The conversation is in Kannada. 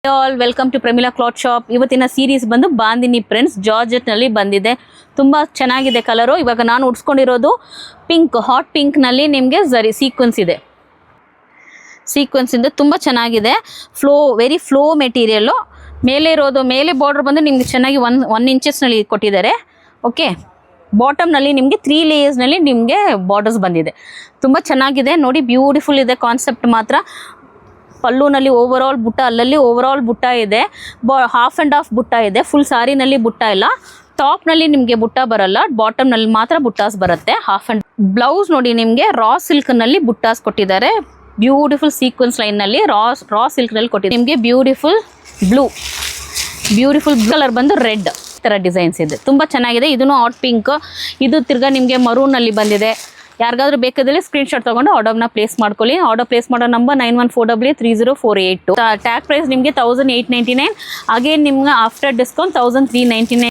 All welcome to Pramila cloth shop. ಇವತ್ತಿನ ಸೀರೀಸ್ ಬಂದು ಬಾಂದಿನಿ ಪ್ರಿಂಟ್ಸ್ ಜಾರ್ಜೆಟ್ ನಲ್ಲಿ ಬಂದಿದೆ. ತುಂಬಾ ಚೆನ್ನಾಗಿದೆ ಕಲರು. ಇವಾಗ ನಾನು ಉಡ್ಸ್ಕೊಂಡಿರೋದು ಪಿಂಕ್, ಹಾಟ್ ಪಿಂಕ್ ನಲ್ಲಿ ನಿಮಗೆ ಜರಿ ಸೀಕ್ವೆನ್ಸ್ ಇದೆ. ಸೀಕ್ವೆನ್ಸ್ ಇಂದ ತುಂಬಾ ಚೆನ್ನಾಗಿದೆ. Very flow material. ಮೇಲೆ ಇರೋದು ಮೇಲೆ ಬಾರ್ಡರ್ ಬಂದು ನಿಮ್ಗೆ ಚೆನ್ನಾಗಿ ಒನ್ ಇಂಚಸ್ ನಲ್ಲಿ ಕೊಟ್ಟಿದ್ದಾರೆ. ಓಕೆ, ಬಾಟಮ್ ನಲ್ಲಿ ನಿಮಗೆ 3 ಲೇಯರ್ಸ್ ನಲ್ಲಿ ನಿಮಗೆ ಬಾರ್ಡರ್ಸ್ ಬಂದಿದೆ. ತುಂಬಾ ಚೆನ್ನಾಗಿದೆ ನೋಡಿ, ಬ್ಯೂಟಿಫುಲ್ ಇದೆ ಕಾನ್ಸೆಪ್ಟ್ ಮಾತ್ರ. ಪಲ್ಲುನಲ್ಲಿ ಓವರ್ ಆಲ್ ಬುಟ್ಟ, ಅಲ್ಲಲ್ಲಿ ಓವರ್ ಆಲ್ ಬುಟ್ಟ ಇದೆ. ಹಾಫ್ ಆ್ಯಂಡ್ ಹಾಫ್ ಬುಟ್ಟ ಇದೆ. ಫುಲ್ ಸಾರಿನಲ್ಲಿ ಬುಟ್ಟ ಇಲ್ಲ. ಟಾಪ್ನಲ್ಲಿ ನಿಮಗೆ ಬುಟ್ಟ ಬರಲ್ಲ, ಬಾಟಮ್ನಲ್ಲಿ ಮಾತ್ರ ಬುಟ್ಟಾಸ್ ಬರುತ್ತೆ. ಹಾಫ್ ಆ್ಯಂಡ್ ಬ್ಲೌಸ್ ನೋಡಿ, ನಿಮಗೆ ರಾ ಸಿಲ್ಕ್ನಲ್ಲಿ ಬುಟ್ಟಾಸ್ ಕೊಟ್ಟಿದ್ದಾರೆ. ಬ್ಯೂಟಿಫುಲ್ ಸೀಕ್ವೆನ್ಸ್ ಲೈನ್ನಲ್ಲಿ ರಾ ಸಿಲ್ಕ್ನಲ್ಲಿ ಕೊಟ್ಟಿದ್ದಾರೆ. ನಿಮಗೆ ಬ್ಯೂಟಿಫುಲ್ ಬ್ಲೂ ಕಲರ್ ಬಂದು ರೆಡ್ ಥರ ಡಿಸೈನ್ಸ್ ಇದೆ. ತುಂಬ ಚೆನ್ನಾಗಿದೆ. ಇದೂ ಹಾಟ್ ಪಿಂಕ್. ಇದು ತಿರ್ಗಾ ನಿಮಗೆ ಮರೂನಲ್ಲಿ ಬಂದಿದೆ. ಯಾರಿಗಾದ್ರೂ ಬೇಕಾದಲ್ಲಿ ಸ್ಕ್ರೀನ್ಶಾಟ್ ತೊಗೊಂಡು ಆರ್ಡರ್ನ ಪ್ಲೇಸ್ ಮಾಡ್ಕೊಳ್ಳಿ. ಆರ್ಡರ್ ಪ್ಲೇಸ್ ಮಾಡೋ ನಂಬರ್ 91483048. ಟ್ಯಾಗ್ ಪ್ರೈಸ್ ನಿಮಗೆ 1899. ಅಗೇನ್ ನಿಮ್ಗೆ ಆಫ್ಟರ್ ಡಿಸ್ಕೌಂಟ್ 1399.